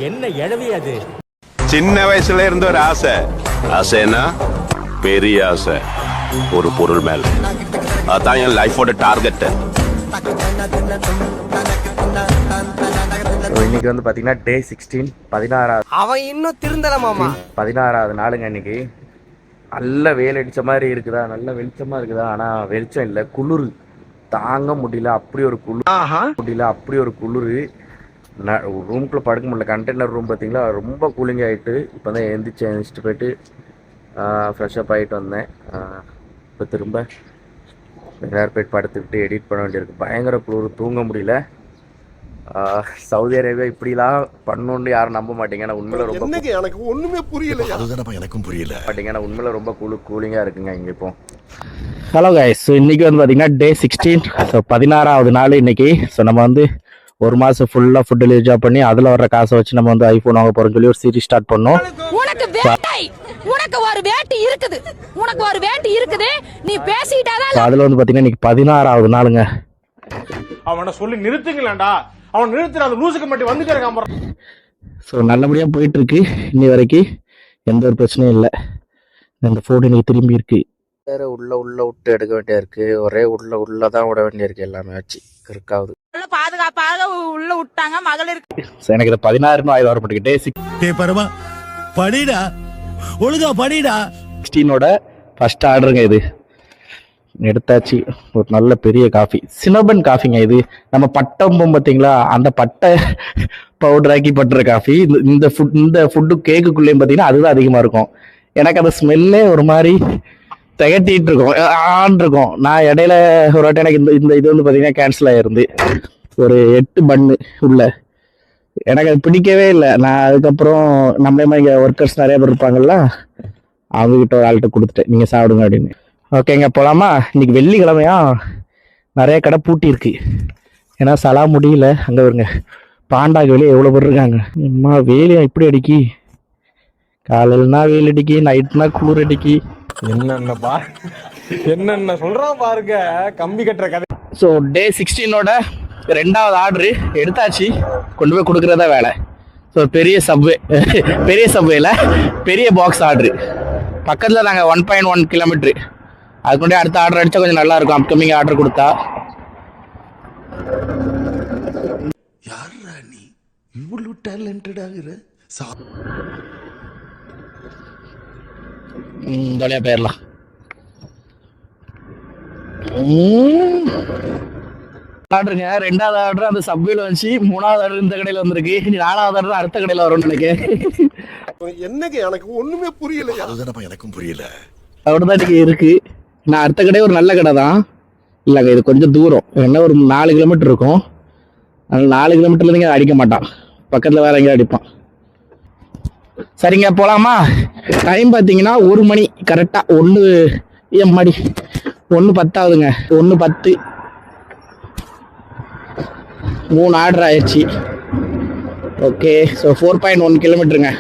என்ன எழவி அது? சின்ன வயசுல இருந்த ஒரு ஆசை. ஆசைன்னா பெரிய ஆசை, ஒரு பொருள் மேல. அதான் என் லைஃபோட டார்கெட். இன்னைக்கு வந்து பாத்தீங்கன்னா டே 16, 16வது. அவன் இன்னும் திருந்தல மாமா. 16வது நாளுங்க. இன்னைக்கு நல்ல வெயில் அடிச்ச மாதிரி இருக்குதா, நல்ல வெளிச்சமா இருக்குதா. ஆனா வெளிச்சம் இல்லை, குளிர் தாங்க முடியல. அப்படி ஒரு குளிர். ரூம்குள்ளே படுக்க முடியல. கண்டெய்னர் ரூம் பார்த்தீங்களா, ரொம்ப கூலிங் ஆகிட்டு. இப்போ தான் எழுந்திரிச்சிட்டு போயிட்டு ஃப்ரெஷ்அப் ஆகிட்டு வந்தேன். இப்போ திரும்ப வேறு போயிட்டு படுத்துக்கிட்டு எடிட் பண்ண வேண்டியிருக்கு. பயங்கர குளிர், தூங்க முடியல. சவுதி அரேபியா இப்படிலாம் பண்ணணுன்னு யாரும் நம்ப மாட்டீங்க. ஆனால் உண்மையில ரொம்ப எனக்கு ஒன்றுமே புரியல. எனக்கும் புரியல மாட்டீங்க. ஆனால் உண்மையில ரொம்ப கூலிங்காக இருக்குங்க இங்கே இப்போ. ஹலோ கைஸ், ஸோ இன்றைக்கி வந்து பார்த்தீங்கன்னா டே 16, ஸோ 16வது நாள் இன்றைக்கி. ஸோ நம்ம வந்து ஒரு மாதம் ஃபுல்லாக ஃபுட் டெலிவரி ஜாப் பண்ணி அதில் வர்ற காசை வச்சு நம்ம வந்து ஐஃபோன் வாங்க போகிறோம்னு சொல்லி ஒரு சீரிஸ் ஸ்டார்ட் பண்ணோம். அதில் வந்து பார்த்தீங்கன்னா இன்றைக்கி 16வது நாளுங்க. அவனை சொல்லி நிறுத்துங்களேன்டா, அவன் நிறுத்துற அந்த லூசுக்கு மட்டும் வந்துக்கிறேன். ஸோ நல்லபடியாக போயிட்டுருக்கு இன்னி வரைக்கும், எந்த ஒரு பிரச்சனையும் இல்லை. இந்த ஃபோன் இன்னைக்கு திரும்பி இருக்கு. வேறு உள்ள விட்டு எடுக்க வேண்டியா இருக்கு. ஒரே உள்ளதான் விட வேண்டியிருக்கு. எல்லாமே வச்சு இருக்காது. பாதுகாப்பாக உள்ள விட்டாங்க மகளிர். எனக்கு இது 16 ஆயிரம் வர மாட்டேங்கிட்டே. பரமா படிடா, ஒழுங்கா படிடா. 16ஓட ஃபர்ஸ்ட் ஆர்டருங்க இது. எடுத்தாச்சு. ஒரு நல்ல பெரிய காஃபி, சினபன் காஃபிங்க. இது நம்ம பட்டம் பார்த்தீங்களா, அந்த பட்டை பவுடர் ஆக்கி பட்டுற காஃபி. இந்த ஃபுட்டு கேக்குக்குள்ளேயும் பார்த்தீங்கன்னா அதுதான் அதிகமாக இருக்கும். எனக்கு அந்த ஸ்மெல்லே ஒரு மாதிரி திகட்டிட்டு இருக்கும். நான் இடையில ஒரு வாட்டி எனக்கு இந்த இது வந்து பார்த்தீங்கன்னா கேன்சல் ஆகிருந்து. ஒரு 8 பன்னு உள்ள எனக்கு அது பிடிக்கவே இல்லை. நான் அதுக்கப்புறம் நம்மளே இங்கே ஒர்க்கர்ஸ் நிறைய பேர் இருப்பாங்கல்ல, அவங்ககிட்ட ஒரு ஆள்கிட்ட கொடுத்துட்டேன், நீங்கள் சாப்பிடுங்க அப்படின்னு. ஓகேங்க, போகலாமா? இன்னைக்கு வெள்ளிக்கிழமையா, நிறைய கடை பூட்டி இருக்கு. ஏன்னா சலா முடியல. அங்கே வருங்க பாண்டாக்கு வெளியே எவ்வளோ பேர் இருக்காங்க. அம்மா வேலையா இப்படி அடிக்கி, காலையிலனா வெயில் அடிக்கி, நைட்னா குளிர் அடிக்கி. என்னென்ன சொல்றான் பாருங்க, கம்பி கட்டுற கதை. ஸோ டே 16ஓட 2வது ஆர்டரு எடுத்தாச்சு, கொண்டு போய் கொடுக்குறதா வேலை. ஸோ பெரிய சப்வேல பெரிய பாக்ஸ் ஆர்டரு. பக்கத்தில் நாங்கள் 1.1 கிலோமீட்ரு. அதுக்கு முன்னாடி அடுத்த ஆர்டர் அடித்தா கொஞ்சம் நல்லா இருக்கும். அப்கமிங் ஆர்டர் கொடுத்தா. யாரா நீ இவ்வளவு டேலண்டட் ஆகுற? தொலையா போயிடலாம். ஆர்டருங்க, 2வது ஆர்டர் அந்த சப்வேல வந்துச்சு. 3வது ஆர்டர் இந்த கடையில் வந்திருக்கு. 4வது ஆர்டர் அடுத்த கடையில் வரும்னு நினைக்கிறேன். என்னங்க எனக்கு ஒண்ணுமே புரியல. எனக்கும் புரியல. அப்படிதான் இன்னைக்கு இருக்கு. நான் அடுத்த கடை ஒரு நல்ல கடை தான். இல்லைங்க, இது கொஞ்சம் தூரம், என்ன ஒரு 4 கிலோமீட்டர் இருக்கும். அதனால 4 கிலோமீட்டர்ல இங்கே அடிக்க மாட்டான், பக்கத்தில் வேற எங்கேயும் அடிப்பான். சரிங்க, போகலாமா? டைம் பார்த்தீங்கன்னா 1 மணி கரெக்டாக. 1:10 ஆகுதுங்க. 1:10. 3 ஆர்டர் ஆயிடுச்சு. Okay, so 4.1 கிலோமீட்டருங்க.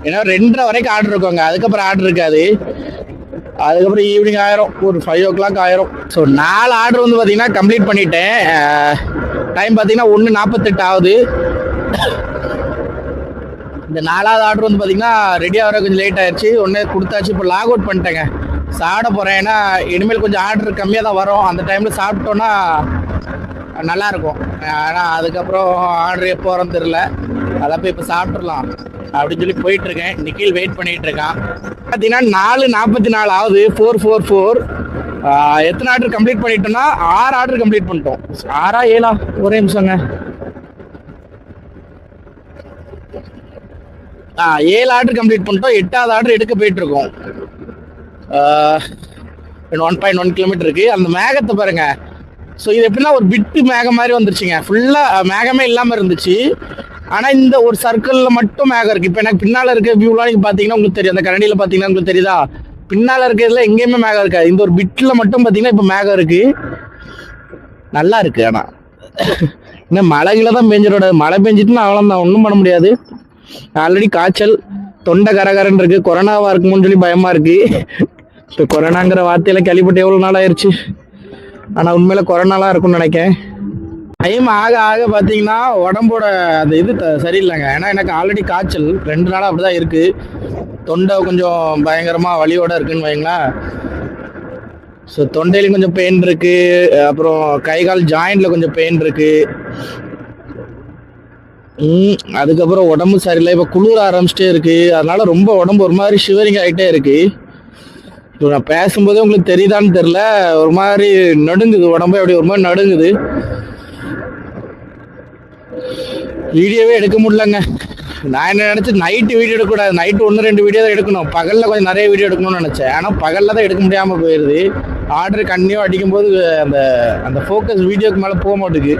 ஏன்னா 2:30 வரைக்கும் ஆர்டர் இருக்குங்க. அதுக்கப்புறம் ஆர்டர் இருக்காது. அதுக்கப்புறம் ஈவினிங் ஆயிரும், ஒரு 5 o'clock ஆயிரும். ஸோ 4 ஆர்டர் வந்து பார்த்தீங்கன்னா கம்ப்ளீட் பண்ணிட்டேன். டைம் பார்த்தீங்கன்னா 1:48 ஆகுது. இந்த 4வது ஆர்டர் வந்து பார்த்தீங்கன்னா ரெடியாக வர கொஞ்சம் லேட் ஆயிடுச்சு. ஒன்று கொடுத்தாச்சு. இப்போ லாக் அவுட் பண்ணிட்டேங்க, சாப்பிட போகிறேன். ஏன்னா இனிமேல் கொஞ்சம் ஆர்டர் கம்மியாக தான் வரும். அந்த டைமில் சாப்பிட்டோன்னா நல்லாயிருக்கும். ஆனால் அதுக்கப்புறம் ஆர்டர் எப்போ வரோன்னு தெரில. அதான் போய் இப்போ சாப்பிட்றலாம் அப்படின்னு சொல்லி போயிட்டுருக்கேன். நிக்கில் வெயிட் பண்ணிகிட்டு இருக்கான். பார்த்தீங்கன்னா 4:44 ஆகுது. 4:44. எத்தனை ஆர்டர் கம்ப்ளீட் பண்ணிட்டோம்னா 6 ஆர்டர் கம்ப்ளீட் பண்ணிட்டோம். 6ஆ 7ஆ? ஒரே நிமிஷங்க. 7 ஆர்டர் கம்ப்ளீட் பண்ணிட்டோம். 8வது ஆர்டர் எடுக்க போயிட்டு இருக்கோம். 1.1 கிலோமீட்டர் இருக்கு. அந்த மேகத்தை பாருங்க. ஸோ இது எப்படின்னா ஒரு பிட்டு மேகம் மாதிரி வந்துருச்சுங்க. ஃபுல்லாக மேகமே இல்லாமல் இருந்துச்சு. ஆனால் இந்த ஒரு சர்க்கிளில் மட்டும் மேகம் இருக்குது. இப்போ எனக்கு பின்னால் இருக்க வியூலாம் நீங்கள் பார்த்தீங்கன்னா உங்களுக்கு தெரியும். அந்த கரண்டியில் பார்த்தீங்கன்னா உங்களுக்கு தெரியுதா, பின்னால் இருக்கிறதுல எங்கேயுமே மேகம் இருக்காது. இந்த ஒரு பிட்டில் மட்டும் பார்த்தீங்கன்னா இப்போ மேகம் இருக்குது. நல்லா இருக்குது. ஆனால் இன்னும் மழைகளை தான் பெஞ்சிடோட. மழை பெஞ்சிட்டுன்னா அவ்வளோதான், ஒன்றும் பண்ண முடியாது. ஆல்ரெடி காய்ச்சல், தொண்டை கரகரன்னு இருக்குது. கொரோனாவாக இருக்குமோன்னு சொல்லி பயமாக இருக்குது. இப்போ கொரோனாங்கிற வார்த்தையில் கேள்விப்பட்டு எவ்வளோ நாள் ஆயிடுச்சு. ஆனால் உண்மையில கொரோனாலாம் இருக்கும்னு நினைக்கிறேன். டைம் ஆக ஆக பார்த்தீங்கன்னா உடம்போட அந்த இது சரியில்லைங்க. ஏன்னா எனக்கு ஆல்ரெடி காய்ச்சல் 2 நாளாக அப்படிதான் இருக்கு. தொண்டை கொஞ்சம் பயங்கரமா வலியோட இருக்குன்னு வைங்களேன். ஸோ தொண்டையிலும் கொஞ்சம் பெயின் இருக்கு. அப்புறம் கை கால் ஜாயிண்ட்ல கொஞ்சம் பெயின் இருக்கு. அதுக்கப்புறம் உடம்பு சரியில்லை. இப்போ குளிர ஆரம்பிச்சிட்டே இருக்கு. அதனால ரொம்ப உடம்பு ஒரு மாதிரி ஷிவரிங் ஆகிட்டே இருக்கு. இப்போ நான் பேசும்போதே உங்களுக்கு தெரியுதான்னு தெரில, ஒரு மாதிரி நடுங்குது உடம்பு, அப்படி ஒரு மாதிரி நடுங்குது. வீடியோவே எடுக்க முடியலங்க. நான் என்ன நினச்சேன், நைட்டு வீடியோ எடுக்கக்கூடாது, நைட்டு 1-2 வீடியோ தான் எடுக்கணும், பகலில் கொஞ்சம் நிறைய வீடியோ எடுக்கணும்னு நினச்சேன். ஆனால் பகலில் தான் எடுக்க முடியாமல் போயிடுது. ஆர்டர் கண்டினியூ அடிக்கும்போது அந்த அந்த ஃபோக்கஸ் வீடியோக்கு மேலே போக மாட்டேங்குது.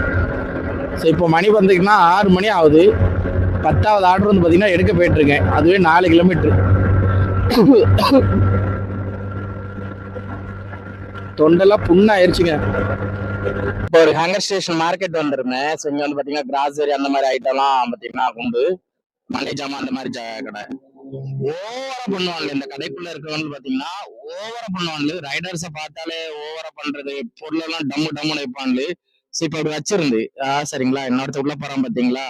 ஸோ இப்போ மணி பார்த்தீங்கன்னா 6 மணி ஆகுது. 10வது ஆர்டர் வந்து பார்த்தீங்கன்னா எடுக்க போயிட்டுருக்கேன். அதுவே 4 கிலோமீட்ரு. தொண்டெல்லாம் புண்ணாயிருச்சுங்க. இப்போ ஒரு ஹங்கர் ஸ்டேஷன் மார்க்கெட் வந்திருந்தேன். ஸோ இங்கே வந்து பார்த்தீங்கன்னா கிராசரி அந்த மாதிரி ஐட்டம்லாம் பார்த்தீங்கன்னா உண்டு. மளிகை ஜாமான் அந்த மாதிரி கடை ஓவரா பண்ணுவாங்க. இந்த கடைக்குள்ள இருக்கவங்க பார்த்தீங்கன்னா ஓவரா பண்ணுவாங்க. ரைடர்ஸை பார்த்தாலே ஓவரா பண்றது, பொருளெல்லாம் டம்மு டம்முன்னு வைப்பாங்க. ஸோ இப்போ அப்படி வச்சிருந்து சரிங்களா, என்னோட உள்ள போறான் பார்த்தீங்களா,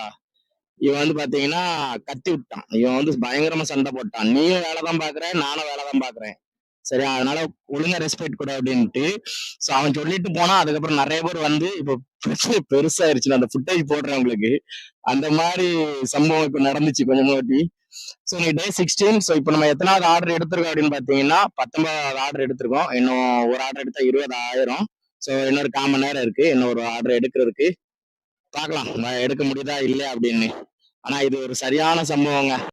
இவன் வந்து பார்த்தீங்கன்னா கத்தி விட்டான். இவன் வந்து பயங்கரமா சண்டை போட்டான். நீயும் வேலை தான் பார்க்குற, நானும் வேலை தான் பார்க்குறேன், சரியா, அதனால ஒழுங்கா ரெஸ்பெக்ட் கொடு அப்படின்ட்டு. ஸோ அவன் சொல்லிட்டு போனா. அதுக்கப்புறம் நிறைய பேர் வந்து இப்போ பிரச்சனை பெருசாயிருச்சு. நான் அந்த ஃபுட்டேஜ் போடுறேன் உங்களுக்கு. அந்த மாதிரி சம்பவம் இப்போ நடந்துச்சு கொஞ்சம் வாட்டி. ஸோ இன்னைக்கு டே 16. ஸோ இப்போ நம்ம எத்தனாவது ஆர்டர் எடுத்திருக்கோம் அப்படின்னு பார்த்தீங்கன்னா 19வது ஆர்டர் எடுத்திருக்கோம். இன்னும் ஒரு ஆர்டர் எடுத்தா 20,000. ஸோ இன்னொரு 1/4 மணி நேரம் இருக்கு இன்னொரு ஆர்டர் எடுக்கிறதுக்கு. பார்க்கலாம் எடுக்க முடியுதா இல்லை அப்படின்னு. ஆனா இது ஒரு சரியான சம்பவங்க.